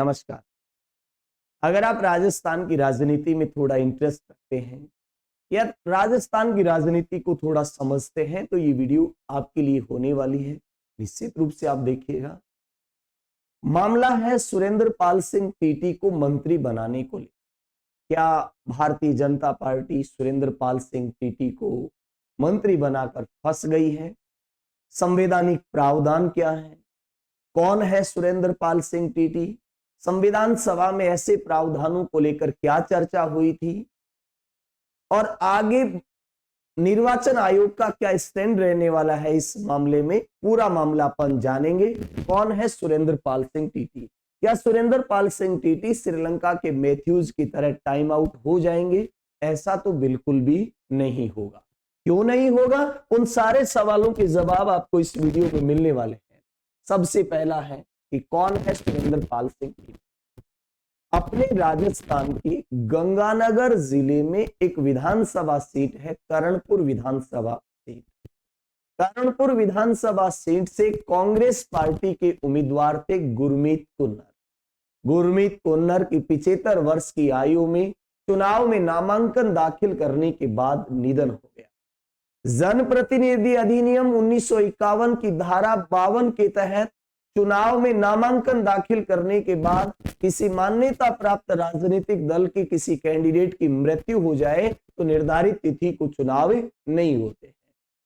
नमस्कार। अगर आप राजस्थान की राजनीति में थोड़ा इंटरेस्ट रखते हैं या राजस्थान की राजनीति को थोड़ा समझते हैं तो ये वीडियो आपके लिए होने वाली है। निश्चित रूप से आप देखिएगा। मामला है सुरेंद्र पाल सिंह टीटी को मंत्री बनाने को लेकर। क्या भारतीय जनता पार्टी सुरेंद्र पाल सिंह टीटी को मंत्री बनाकर फंस गई है? संवैधानिक प्रावधान क्या है? कौन है सुरेंद्र पाल सिंह टीटी? संविधान सभा में ऐसे प्रावधानों को लेकर क्या चर्चा हुई थी और आगे निर्वाचन आयोग का क्या स्टैंड रहने वाला है इस मामले में, पूरा मामला अपन जानेंगे। कौन है सुरेंद्र पाल सिंह टीटी? क्या सुरेंद्र पाल सिंह टीटी श्रीलंका के मैथ्यूज की तरह टाइम आउट हो जाएंगे? ऐसा तो बिल्कुल भी नहीं होगा। क्यों नहीं होगा? उन सारे सवालों के जवाब आपको इस वीडियो में मिलने वाले हैं। सबसे पहला है कि कौन है सुरेंद्र पाल सिंह टीटी? अपने राजस्थान के गंगानगर जिले में एक विधानसभा सीट है, करणपुर विधानसभा सीट। करणपुर विधानसभा सीट से कांग्रेस पार्टी के उम्मीदवार थे गुरमीत कुन्नर। गुरमीत कुन्नर की 75 वर्ष की आयु में चुनाव में नामांकन दाखिल करने के बाद निधन हो गया। जनप्रतिनिधि अधिनियम 1951 की धारा 52 के तहत चुनाव में नामांकन दाखिल करने के बाद किसी मान्यता प्राप्त राजनीतिक दल के किसी कैंडिडेट की मृत्यु हो जाए तो निर्धारित तिथि को चुनाव नहीं होते हैं।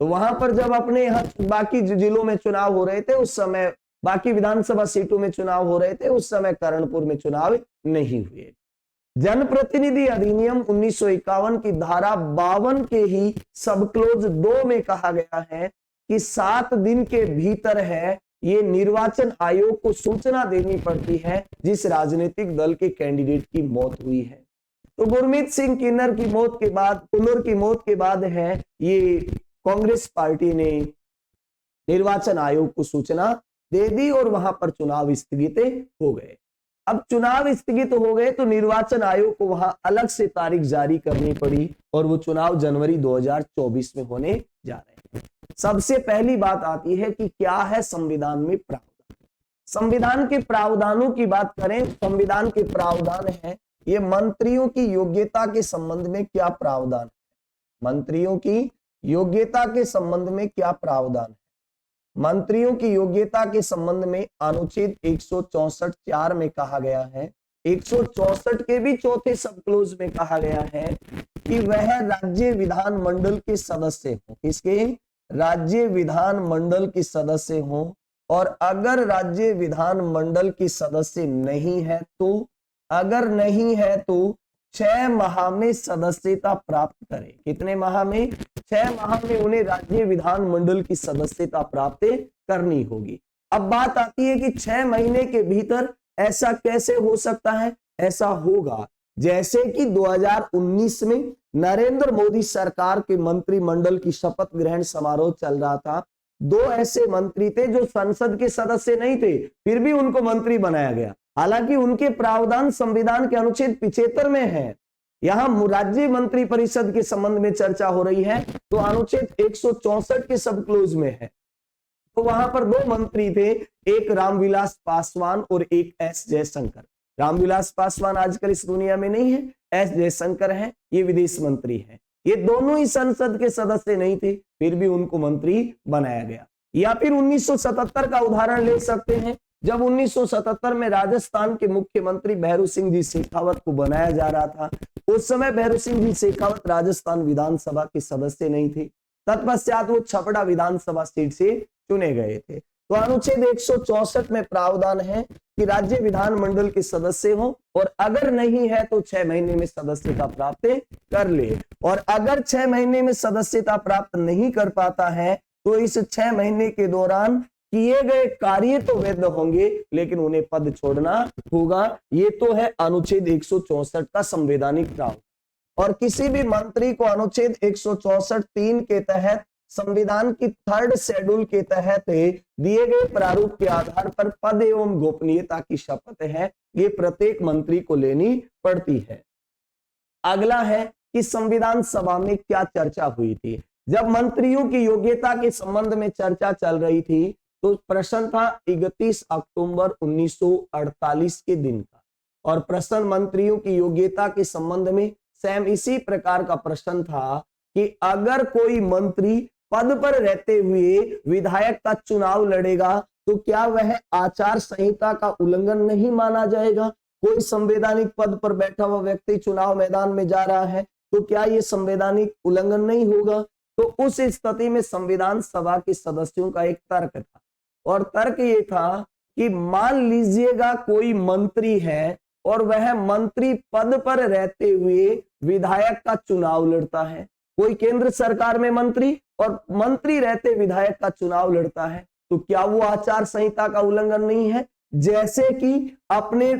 तो वहां पर जब अपने यहाँ बाकी जिलों में चुनाव हो रहे थे उस समय, बाकी विधानसभा सीटों में चुनाव हो रहे थे उस समय करणपुर में चुनाव नहीं हुए। जनप्रतिनिधि अधिनियम 1951 की धारा 52 के ही सब क्लोज 2 में कहा गया है कि 7 दिन के भीतर है ये निर्वाचन आयोग को सूचना देनी पड़ती है जिस राजनीतिक दल के कैंडिडेट की मौत हुई है। तो गुरमीत सिंह कुन्नर की मौत के बाद है ये कांग्रेस पार्टी ने निर्वाचन आयोग को सूचना दे दी और वहां पर चुनाव स्थगित हो गए। अब चुनाव स्थगित हो गए तो निर्वाचन आयोग को वहां अलग से तारीख जारी करनी पड़ी और वो चुनाव जनवरी 2024 में होने जा रहे हैं। सबसे पहली बात आती है कि क्या है संविधान में प्रावधान। संविधान के प्रावधानों की बात करें, संविधान के प्रावधान है ये मंत्रियों की योग्यता के संबंध में क्या प्रावधान है। मंत्रियों की योग्यता के संबंध में क्या प्रावधान है? मंत्रियों की योग्यता के संबंध में अनुच्छेद 164(4) में कहा गया है, 164 के भी चौथे सब क्लोज में कहा गया है कि वह राज्य विधानमंडल के सदस्य हो। किसके? राज्य विधानमंडल के सदस्य हो। और अगर राज्य विधानमंडल के सदस्य नहीं है तो, अगर नहीं है तो 6 माह में सदस्यता प्राप्त करें। कितने माह में? 6 माह में उन्हें राज्य विधानमंडल की सदस्यता प्राप्त करनी होगी। अब बात आती है कि 6 महीने के भीतर ऐसा कैसे हो सकता है? ऐसा होगा जैसे कि 2019 में नरेंद्र मोदी सरकार के मंत्रिमंडल की शपथ ग्रहण समारोह चल रहा था। 2 ऐसे मंत्री थे जो संसद के सदस्य नहीं थे, फिर भी उनको मंत्री बनाया गया। हालांकि उनके प्रावधान संविधान के अनुच्छेद 75 में है। यहां राज्य मंत्री परिषद के संबंध में चर्चा हो रही है तो अनुच्छेद 164 के सब क्लोज में है। तो वहां पर 2 मंत्री थे, एक रामविलास पासवान और एक एस जयशंकर। रामविलास पासवान आजकल इस दुनिया में नहीं है, एस जयशंकर है, ये विदेश मंत्री है। ये दोनों ही संसद के सदस्य नहीं थे, फिर भी उनको मंत्री बनाया गया। या फिर 1977 का उदाहरण ले सकते हैं, जब 1977 में राजस्थान के मुख्यमंत्री भैरू सिंह जी शेखावत को बनाया जा रहा था। उस समय भैरू सिंह जी शेखावत राजस्थान विधानसभा के सदस्य नहीं थे। तत्पश्चात वो छपड़ा विधानसभा सीट से चुने गए थे। तो अनुच्छेद 164 में प्रावधान है कि राज्य विधानमंडल के सदस्य हो और अगर नहीं है तो 6 महीने में सदस्यता प्राप्त कर ले। और अगर 6 महीने में सदस्यता प्राप्त नहीं कर पाता है तो इस 6 महीने के दौरान किए गए कार्य तो वैध होंगे लेकिन उन्हें पद छोड़ना होगा। ये तो है अनुच्छेद 164 का संवैधानिक प्रावधान। और किसी भी मंत्री को अनुच्छेद 164(3) के तहत संविधान की 3rd शेड्यूल के तहत दिए गए प्रारूप के आधार पर पद एवं गोपनीयता की शपथ है, ये प्रत्येक मंत्री को लेनी पड़ती है। अगला है कि संविधान सभा में क्या चर्चा हुई थी। जब मंत्रियों की योग्यता के संबंध में चर्चा चल रही थी तो प्रश्न था 31 अक्टूबर 1948 के दिन का। और प्रश्न मंत्रियों की योग्यता के संबंध में सेम इसी प्रकार का प्रश्न था कि अगर कोई मंत्री पद पर रहते हुए विधायक का चुनाव लड़ेगा तो क्या वह आचार संहिता का उल्लंघन नहीं माना जाएगा। कोई संवैधानिक पद पर बैठा हुआ व्यक्ति चुनाव मैदान में जा रहा है तो क्या यह संवैधानिक उल्लंघन नहीं होगा। तो उस स्थिति में संविधान सभा के सदस्यों का एक तर्क था, और तर्क ये था कि मान लीजिएगा कोई मंत्री है और वह मंत्री पद पर रहते हुए विधायक का चुनाव लड़ता है। कोई केंद्र सरकार में मंत्री और मंत्री रहते विधायक का चुनाव लड़ता है तो क्या वो आचार संहिता का उल्लंघन नहीं है। जैसे कि अपने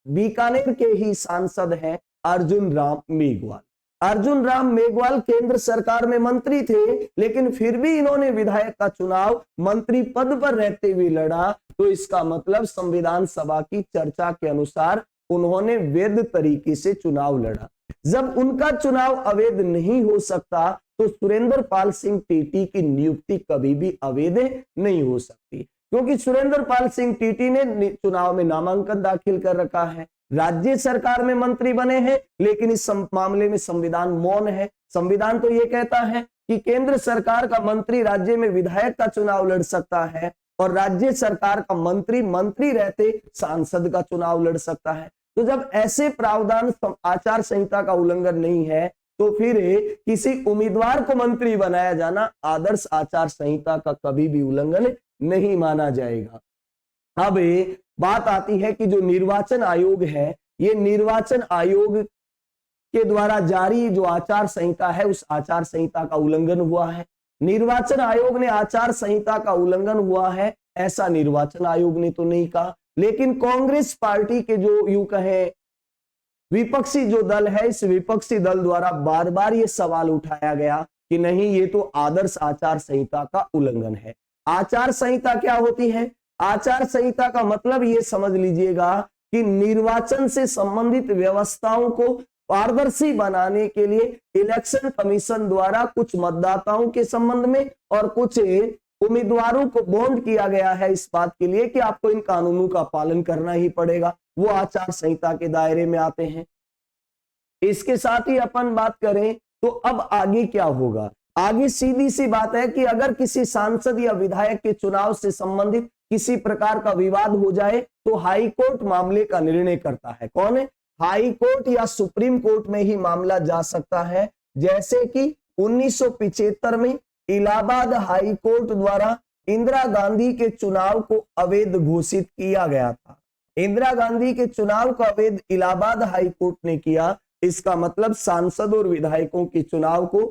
बीकानेर के ही सांसद हैं अर्जुन राम मेघवाल। अर्जुन राम मेघवाल केंद्र सरकार में मंत्री थे, लेकिन फिर भी इन्होंने विधायक का चुनाव मंत्री पद पर रहते हुए लड़ा। तो इसका मतलब संविधान सभा की चर्चा के अनुसार उन्होंने वैध तरीके से चुनाव लड़ा। जब उनका चुनाव अवैध नहीं हो सकता तो सुरेंद्र पाल सिंह टीटी की नियुक्ति कभी भी अवैध नहीं हो सकती, क्योंकि सुरेंद्र पाल सिंह टीटी ने चुनाव में नामांकन दाखिल कर रखा है, राज्य सरकार में मंत्री बने हैं, लेकिन इस मामले में संविधान मौन है। संविधान तो ये कहता है कि केंद्र सरकार का मंत्री राज्य में विधायक का चुनाव लड़ सकता है और राज्य सरकार का मंत्री रहते सांसद का चुनाव लड़ सकता है। तो जब ऐसे प्रावधान आचार संहिता का उल्लंघन नहीं है तो फिर किसी उम्मीदवार को मंत्री बनाया जाना आदर्श आचार संहिता का कभी भी उल्लंघन नहीं माना जाएगा। अब बात आती है कि जो निर्वाचन आयोग है, ये निर्वाचन आयोग के द्वारा जारी जो आचार संहिता है उस आचार संहिता का उल्लंघन हुआ है। निर्वाचन आयोग ने आचार संहिता का उल्लंघन हुआ है ऐसा निर्वाचन आयोग ने तो नहीं कहा, लेकिन कांग्रेस पार्टी के जो यूं कहे विपक्षी जो दल है, इस विपक्षी दल द्वारा बार बार ये सवाल उठाया गया कि नहीं, ये तो आदर्श आचार संहिता का उल्लंघन है। आचार संहिता क्या होती है? आचार संहिता का मतलब ये समझ लीजिएगा कि निर्वाचन से संबंधित व्यवस्थाओं को पारदर्शी बनाने के लिए इलेक्शन कमीशन द्वारा कुछ मतदाताओं के संबंध में और कुछ उम्मीदवारों को बॉन्ड किया गया है इस बात के लिए कि आपको इन कानूनों का पालन करना ही पड़ेगा, वो आचार संहिता के दायरे में आते हैं। इसके साथ ही अपन बात करें तो अब आगे क्या होगा। आगे सीधी सी बात है कि अगर किसी सांसद या विधायक के चुनाव से संबंधित किसी प्रकार का विवाद हो जाए तो हाई कोर्ट मामले का निर्णय करता है। कौन है? हाई कोर्ट या सुप्रीम कोर्ट में ही मामला जा सकता है। जैसे कि 1975 में इलाहाबाद हाई कोर्ट द्वारा इंदिरा गांधी के चुनाव को अवैध घोषित किया गया था। इंदिरा गांधी के चुनाव को अवैध इलाहाबाद हाई कोर्ट ने किया। इसका मतलब सांसद और विधायकों के चुनाव को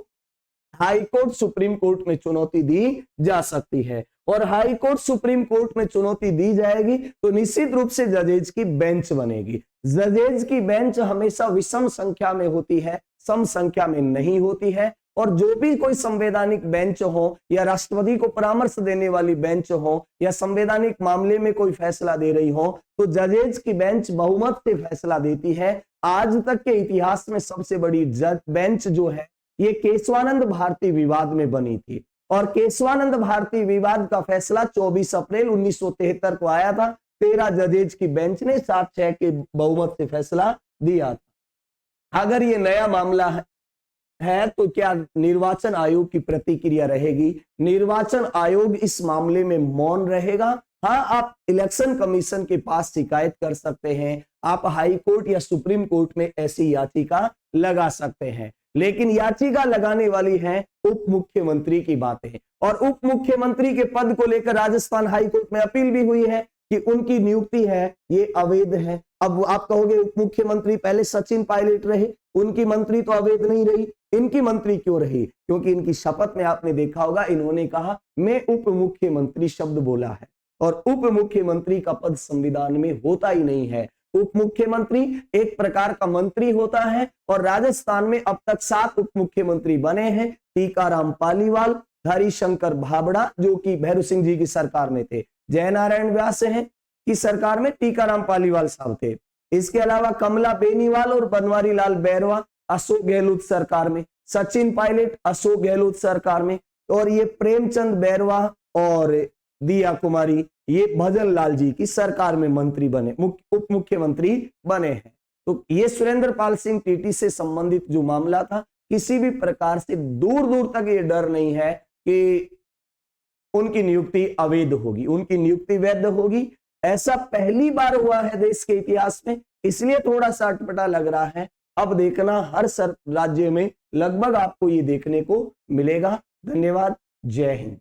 हाई कोर्ट सुप्रीम कोर्ट में चुनौती दी जा सकती है, और हाई कोर्ट सुप्रीम कोर्ट में चुनौती दी जाएगी तो निश्चित रूप से जजेज की बेंच बनेगी। जजेज की बेंच हमेशा विषम संख्या में होती है, सम संख्या में नहीं होती है। और जो भी कोई संवैधानिक बेंच हो या राष्ट्रपति को परामर्श देने वाली बेंच हो या संवैधानिक मामले में कोई फैसला दे रही हो तो जजेज की बेंच बहुमत से फैसला देती है। आज तक के इतिहास में सबसे बड़ी बेंच जो है ये केशवानंद भारती विवाद में बनी थी, और केशवानंद भारती विवाद का फैसला 24 अप्रैल 1973 को आया था। 13 जजेज की बेंच ने 7-6 के बहुमत से फैसला दिया था। अगर ये नया मामला है तो क्या निर्वाचन आयोग की प्रतिक्रिया रहेगी? निर्वाचन आयोग इस मामले में मौन रहेगा। हाँ, आप इलेक्शन कमीशन के पास शिकायत कर सकते हैं, आप हाई कोर्ट या सुप्रीम कोर्ट में ऐसी याचिका लगा सकते हैं, लेकिन याचिका लगाने वाली है उप मुख्यमंत्री की बातें। और उप मुख्यमंत्री के पद को लेकर राजस्थान हाई कोर्ट में अपील भी हुई है कि उनकी नियुक्ति है ये अवैध है। अब आप कहोगे उप मुख्यमंत्री पहले सचिन पायलट रहे, उनकी मंत्री तो अवैध नहीं रही, इनकी मंत्री क्यों रही? क्योंकि इनकी शपथ में आपने देखा होगा इन्होंने कहा मैं उप मुख्यमंत्री शब्द बोला है, और उप मुख्यमंत्री का पद संविधान में होता ही नहीं है। उप मुख्यमंत्री एक प्रकार का मंत्री होता है, और राजस्थान में अब तक 7 उप मुख्यमंत्री बने हैं। टीकाराम पालीवाल, हरिशंकर भाबड़ा जो कि भैरू सिंह जी की सरकार में थे, जयनारायण व्यास हैं की सरकार में टीकाराम पालीवाल साहब थे। इसके अलावा कमला बेनीवाल और बनवारी लाल बैरवा अशोक गहलोत सरकार में, सचिन पायलट अशोक गहलोत सरकार में, और ये प्रेमचंद बैरवा और दिया कुमारी, ये भजन लाल जी की सरकार में मंत्री बने, उप मुख्यमंत्री बने हैं। तो ये सुरेंद्र पाल सिंह टीटी से संबंधित जो मामला था, किसी भी प्रकार से दूर दूर तक ये डर नहीं है कि उनकी नियुक्ति अवैध होगी, उनकी नियुक्ति वैध होगी। ऐसा पहली बार हुआ है देश के इतिहास में, इसलिए थोड़ा सा अटपटा लग रहा है। अब देखना हर राज्य में लगभग आपको ये देखने को मिलेगा। धन्यवाद, जय हिंद।